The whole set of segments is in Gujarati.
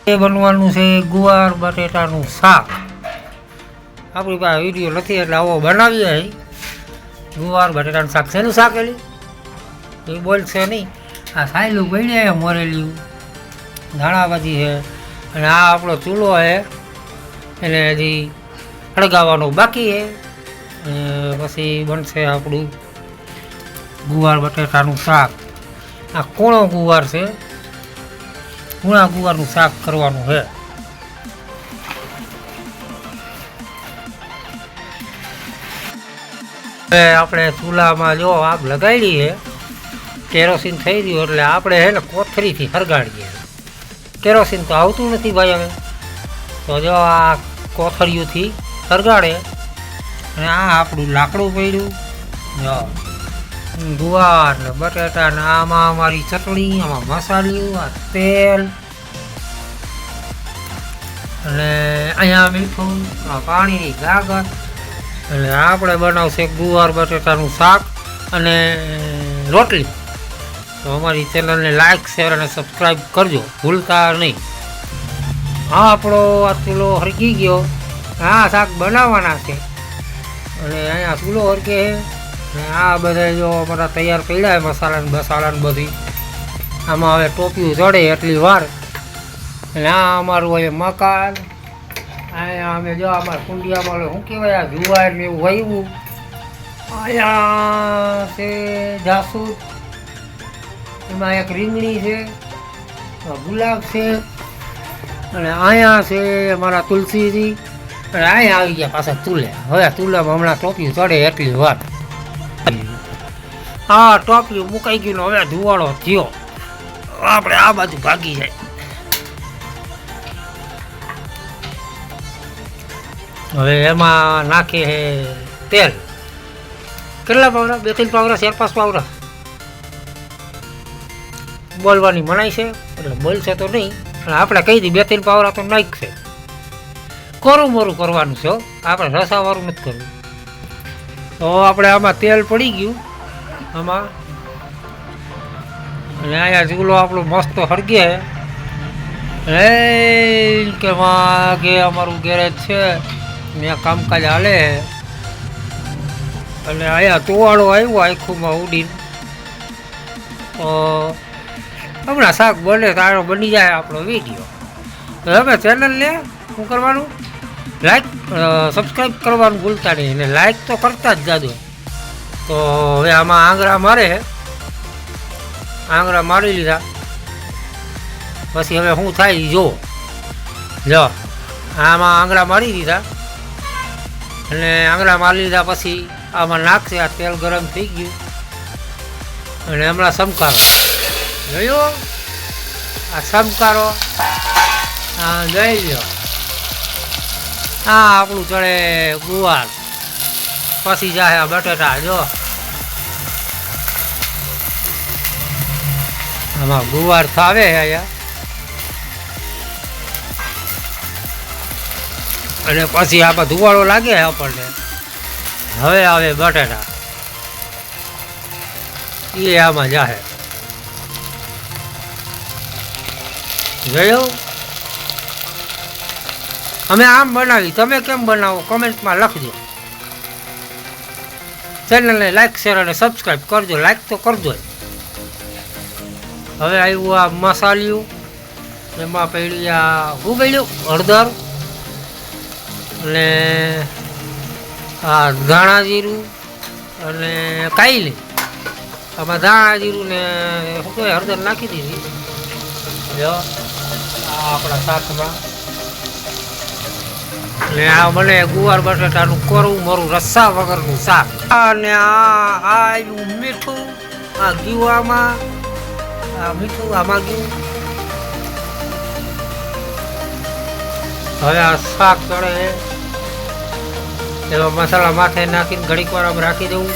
એ બનવાનું છે ગુવાર બટેટાનું શાક. આપણી પાસે વિડીયો નથી એટલે આવો બનાવીએ. ગુવાર બટેટાનું શાક શેનું શાક એલી એ બોલશે નહીં. આ સાયલું બન્યા મોરેલું ધાણાભાજી છે અને આ આપણો ચૂલો છે એને હજી સળગાવવાનો બાકી છે. પછી બનશે આપણું ગુવાર બટેટાનું શાક. આ કોણો ગુવાર છે, કૂણા ગુવારનું શાક કરવાનું છે. હવે આપણે ચૂલામાં જો આગ લગાડી છે, કેરોસીન થઈ ગયું એટલે આપણે છે ને કોથળીથી હરગાડીએ. કેરોસીન તો આવતું નથી ભાઈ હવે, તો જો આ કોથળીઓથી હરગાડે. અને આ આપણું લાકડું પડ્યું, જો ગુવાર ને બટેટા ને આમાં અમારી ચટણી, આમાં મસાલિયું, આ તેલ અને અહીંયા મીઠું, આ પાણીની ગાગર. અને આપણે બનાવશે ગુવાર બટેટાનું શાક અને રોટલી. તો અમારી ચેનલને લાઈક, શેર અને સબસ્ક્રાઈબ કરજો, ભૂલતા નહીં. હા, આપણો આ ચૂલો હરગી ગયો. આ શાક બનાવવાના છે અને અહીંયા ચૂલો હરગે છે. અને આ બધા જો અમારા તૈયાર કર્યા મસાલા ને બધી. આમાં હવે ટોપિયું ચડે એટલી વાર. અને આ અમારું હવે મકાન. અહીંયા અમે જો અમારા કુંડિયામાં શું કહેવાય, આ જુવાર ને એવું વાવ્યું. અહીંયા છે જાસૂદ, એમાં એક રીંગણી છે, ગુલાબ છે, અને અહીંયા છે અમારા તુલસીજી. અને અહીંયા આવી ગયા પાછા ચૂલે. હવે ચૂલામાં હમણાં ટોપિયું ચડે એટલી વાર. હા, ટોપિયું મુકાઈ ગયું. હવે ધુવાળો થયો, આપણે આ બાજુ ભાગી જાય. હવે એમાં નાખે છે તેલ. કેટલા પાવડા? 2-3 પાવડા, 4-5 પાવડા. બોલવાની મનાઈ છે એટલે બોલશે તો નહીં, પણ આપણે કહી દઈએ 2-3 પાવડા તો નાખશે. કોરું મોરું કરવાનું છે, આપણે રસાવાળું નથી કરવું. તો આપણે આમાં તેલ પડી ગયું આમાં. અને અહીંયા ચૂલો આપણો મસ્ત હળગે કે કે અમારું ગેરેજ છે, ત્યાં કામકાજ હાલે. અને અહીંયા તુવાળો આવ્યો આખુંમાં ઉડીને. તો હમણાં શાક બને તારો બની જાય આપણો વિડીયો. તો હવે ચેનલને શું કરવાનું, લાઈક સબસ્ક્રાઈબ કરવાનું ભૂલતા નહીં. અને લાઈક તો કરતા જ જાજો. તો હવે આમાં આંગળા મારે, આંગળા મારી લીધા. પછી હવે શું થાય જો આમાં આંગળા મારી દીધા. અને આંગળા મારી લીધા પછી આમાં નાખશે. આ તેલ ગરમ થઈ ગયું અને હમણાં સમકારો જોયો. આ સમકારો હા જોઈ લો. હા, આપણું ચડે ગુવાર, પછી જાય બટેટા. જો આમાં ગુવાર થાવે અહીંયા. અને પછી આમાં ધુવાળો લાગે આપણને. હવે આવે બટેટા, એ આમાં જાહે. જોયું? અમે આમ બનાવી, તમે કેમ બનાવો કમેન્ટમાં લખજો. ચેનલને લાઈક, શેર અને સબસ્ક્રાઈબ કરજો. લાઈક તો કરજો. હવે આવ્યું આ મસાલિયું, એમાં પડી આ શું પડ્યું, હળદર અને આ ધાણા જીરું અને કાયલી. આમાં ધાણા જીરું ને શું કહેવાય હળદર નાખી દીધી. જો આ આપણા શાકમાં. ને આ મને ગુવાર બટાટાનું કોરું મોરું રસ્સા વગરનું શાક. અને આ આવ્યું મીઠું, આ ગયું આમાં, આ મીઠું આમાં ગયું. હવે આ શાક ચડે એમાં મસાલા માથે નાખીને ઘડીક વાર આમ રાખી દઉં.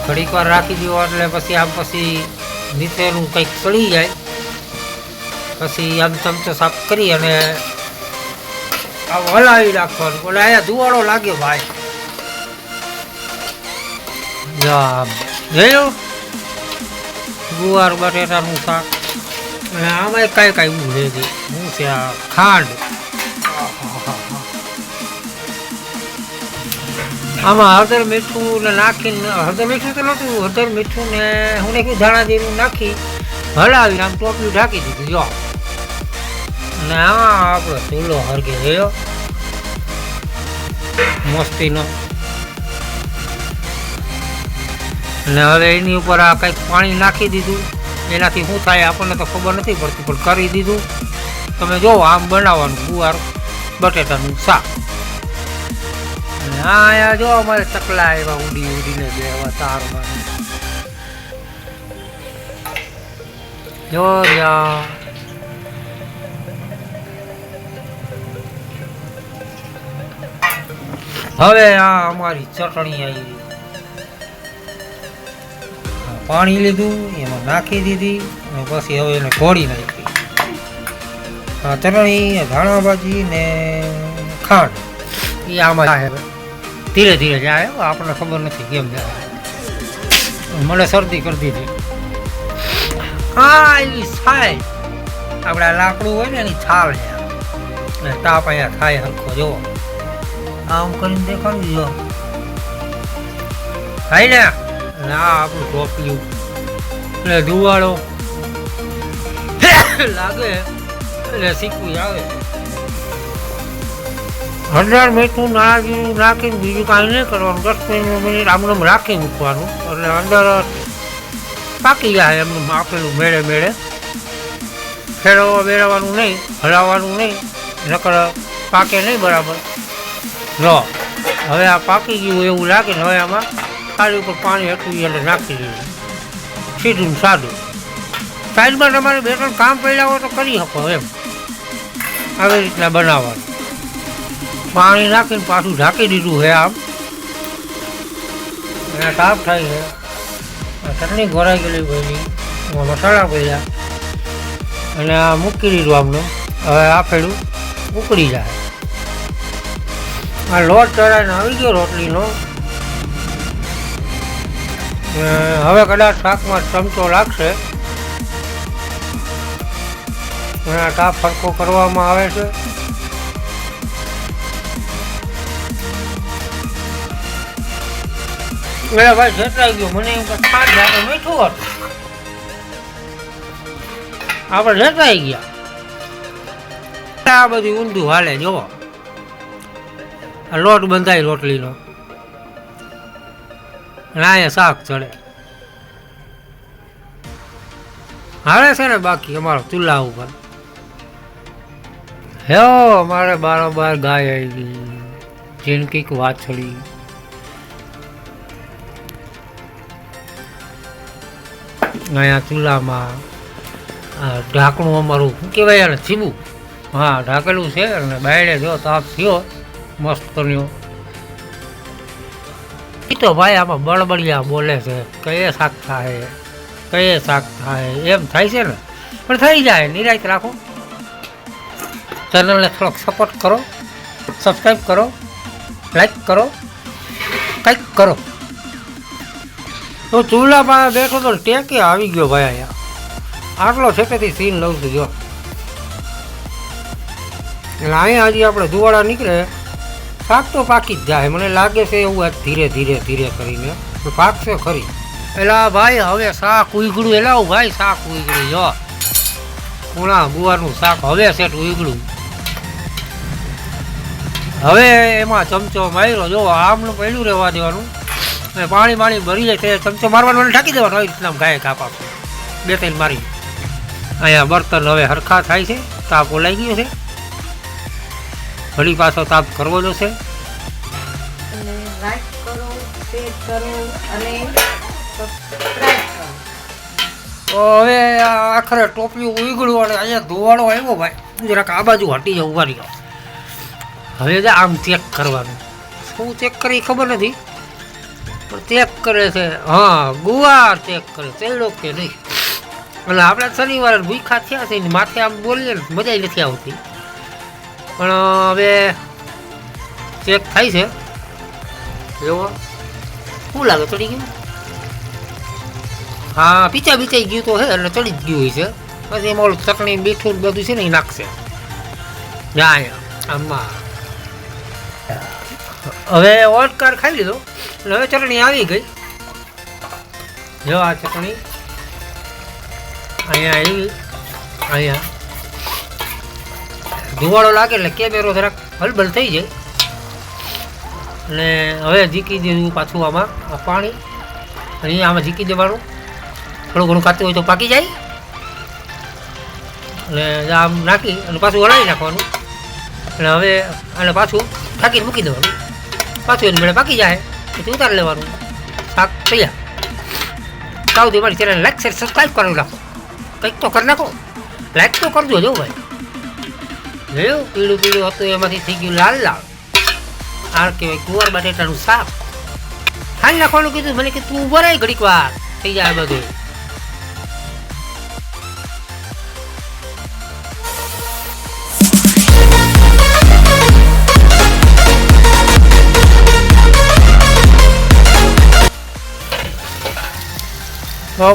ઘડીક વાર રાખી દઉં એટલે પછી આમ પછી નીચેનું કંઈક ચડી જાય. પછી આમ ચમચો સાફ કરી અને આ હલાવી નાખવાનું. એટલે અહીંયા ધુવાળો લાગ્યો ભાઈ. જોયું ગુવાર બટેટાનું શાક. અને આમાં કાંઈ કાંઈ ઊભું છે હું છે આ ખાંડ. આમાં હળદર મીઠું ને નાખીને હળદર મીઠું તો નહોતું, હળદર મીઠું ને હું નાખ્યું ધાણા જીરું નાખી હલાવી આમ ટોપલું ઢાંકી દીધું જો. અને આમાં આપણો ચૂલો હરગે રહ્યો મસ્તીનો. અને હવે એની ઉપર આ કંઈક પાણી નાખી દીધું. એનાથી શું થાય આપણને તો ખબર નથી પડતી, પણ કરી દીધું. તમે જોવો આમ બનાવવાનું ગુવાર બટેટાનું શાક. અને અહીંયા જો અમારે ચકલા એવા ઉડી ઉડીને બેવા તારમાં જો હવે આ અમારી ચટણી આવી. પાણી લીધું એમાં નાખી દીધી અને પછી હવે એને ઘોળી નાખી. આ ચટણી ધાણા ભાજી ને ખાંડ એ આમાં જાય ધીરે ધીરે જાય. આપણને ખબર નથી કેમ જાય. મને શરદી કરી દીધી. હા એવી છાય આપણે લાકડું હોય ને એની છાલ છે અને તાપ અહીંયા થાય હલકો જોવો આમ કરીને દેખાડું જો થાય ને. અને આ આપણું ટોપલું એટલે ધુવાળો લાગે એટલે શીખવું આવે. હળદર મીઠું નાળિયેર નાખીને બીજું કાંઈ નહીં કરવાનું. 10 મિનિટ આમનું રાખી મૂકવાનું એટલે અંદર પાકી જાય એમનું આપેલું મેળે મેળે. ફેરવવા બેરવવાનું નહીં, હલાવવાનું નહીં, નકર પાકે નહીં બરાબર. લો હવે આ પાકી ગયું એવું લાગે ને હવે આમાં ખાલી ઉપર પાણી હતું એટલે નાખી દીધું. સીધું સાદું. સાઈડમાં તમારે 2-3 કામ પડ્યા હોય તો કરી શકો એમ. આવી રીતના બનાવવાનું. પાણી નાખીને પાછું ઢાંકી દીધું છે આમ. અને સાફ થાય છે. ચટણી ઘોરાઈ ગયેલી ભાઈની એમાં મસાલા પડ્યા અને આ મૂકી દીધું આમનું. હવે આફેડું ઉકળી જાય. આ લોટ ચડાઈને આવી ગયો રોટલીનો. હવે કદાચ શાકમાં ચમચો લાગશે અને આ તાપ ફરકો કરવામાં આવે છે. એટલે ભાઈ છેતરાઈ ગયો. મને એમ કે ખાંડ આપણે મીઠું હતું આપણે છેતરાઈ ગયા. આ બધું ઊંધું હાલે જોવો. આ લોટ બંધાય રોટલીનો અને અહીંયા શાક ચડે હાલે છે ને. બાકી અમારો ચૂલા ઉપર હે અમારે બારોબાર ગાય આવી ગઈ. જિંદગી વાછડી અહીંયા ચૂલામાં ઢાંકણું અમારું શું કહેવાય ને છીબું. હા ઢાંકેલું છે અને બાયડે જો તાપ થયો મસ્ત કર્યો. એ તો ભાઈ આમાં બળબડિયા બોલે છે કયે શાક થાય કયે શાક થાય એમ થાય છે ને. પણ થઈ જાય નિરાશ રાખો. ચેનલને થોડોક સપોર્ટ કરો, સબસ્ક્રાઈબ કરો, લાઈક કરો, કંઈક કરો. તો ચૂલા પાસે બેઠો તો ટેકે આવી ગયો ભાઈ. અહીંયા આટલો છેટેથી સીન લઉં છું જો. એટલે અહીંયા હજી આપણે ધુવાડા નીકળે શાક તો પાકી જ જાય મને લાગે છે એવું. આજ ધીરે ધીરે ધીરે કરીને પાકશે ખરી. એટલે ભાઈ હવે શાક ઉઈગળું એલાવું ભાઈ શાક ઉઈગળું જો. કુણા ગુવારનું શાક હવે સેટ ઉઈગળું. હવે એમાં ચમચો માર્યો જો આમનું પહેલું રહેવા દેવાનું. અને પાણી ભરી જાય તે ચમચો મારવાનું અને ઢાંકી દેવાનું. આવી રીતના ગાય કાપા 2-3 મારી. અહીંયા બર્તન હવે હરખા થાય છે. તાપ ઓલાઈ ગયો છે. ઘડી પાછો તાપ કરવો જોશે. તો હવે આખરે ટોપલું ઉઈગળું અને અહીંયા ધોવાળો આવ્યો ભાઈ. જરાક આ બાજુ હટી જાવ ઉભા રહ્યો. હવે આમ ચેક કરવાનું. શું ચેક કરી ખબર નથી પણ ચેક કરે છે. હા ગુવાર ચેક કરે ચેડો કે નહીં. એટલે આપણે શનિવારે ભૂખા થયા છે ને માથે આમ બોલીએ ને મજા નથી આવતી. પણ હવે ચેક થાય છે. એવો શું લાગે ચડી ગયું? હા પીચાઈ ગયું તો હે એટલે ચડી જ ગયું હોય છે. પછી એમાં ઓલું ચટણી મીઠું ને બધું છે ને એ નાખશે. જા અહીંયા આમાં હવે ઓટકાર ખાઈ લીધો એટલે હવે ચટણી આવી ગઈ. જો આ ચટણી અહીંયા આવી. અહીંયા ધુવાળો લાગે એટલે કેમેરો જરાક હલબલ થઈ જાય. અને હવે ઝીકી દેવું પાછું આમાં આ પાણી અને આમાં ઝીકી દેવાનું. થોડું ઘણું ખાતું હોય તો પાકી જાય. અને આમ નાખી અને પાછું હલાવી નાખવાનું. અને હવે આને પાછું ઢાંકીને મૂકી દેવાનું. પાછું એને મેળે પાકી જાય પછી ઉતારી લેવાનું. શાક તૈયાર. સાવથી મારી ચેનલ લાઈક શેર સબસ્ક્રાઈબ કરી નાખો. કંઈક તો કરી નાખો. લાઈક તો કરજો જો ભાઈ. જોયું પીળું પીળું હતું એમાંથી થઈ ગયું લાલ લાલ. આ કહેવાય ગુવાર બટેટાનું શાક. ખાઈ નાખવાનું કીધું મને કે તું ઉભો રહે ઘડીક વાર થઈ જાય બધું.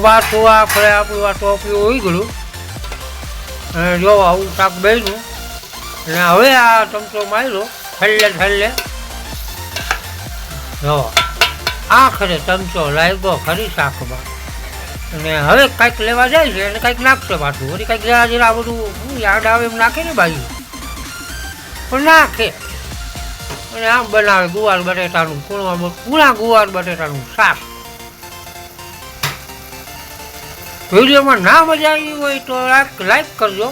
પાછું આપણે આપણું આ ટોપિયું હોઈ ગયું. અને જો આવું શાક બન્યું. અને હવે આ ચમચો માર્યો છેલ્લે જો આખરે ચમચો લાગ્યો ખરી શાકમાં. અને હવે કંઈક લેવા જાય છે અને કંઈક નાખશે પાછું. વળી કંઈક જરા જરા બધું યાદ આવે એમ નાખે ને બાજુ પણ નાખે. અને આમ બનાવે ગુવાર બટેટાનું પૂણા ગુવાર બટેટાનું શાક. વિડીયોમાં ના મજા આવી હોય તો લાઈક કરજો.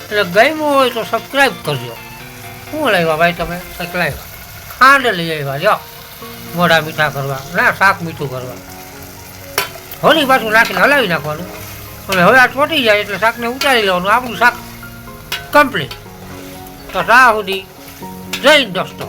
એટલે ગમ્યું હોય તો સબસ્ક્રાઈબ કરજો. શું લાવ્યા ભાઈ તમે? કંઈક લાવ્યા ખાંડ લઈ આવ્યા જો મોઢા મીઠા કરવા ના શાક મીઠું કરવા. હોળી પાછું નાખીને હલાવી નાખવાનું. અને હવે આ ચોટી જાય એટલે શાકને ઉતારી લેવાનું. આપણું શાક કમ્પ્લીટ. તો ત્યાં સુધી જય દોસ્તો.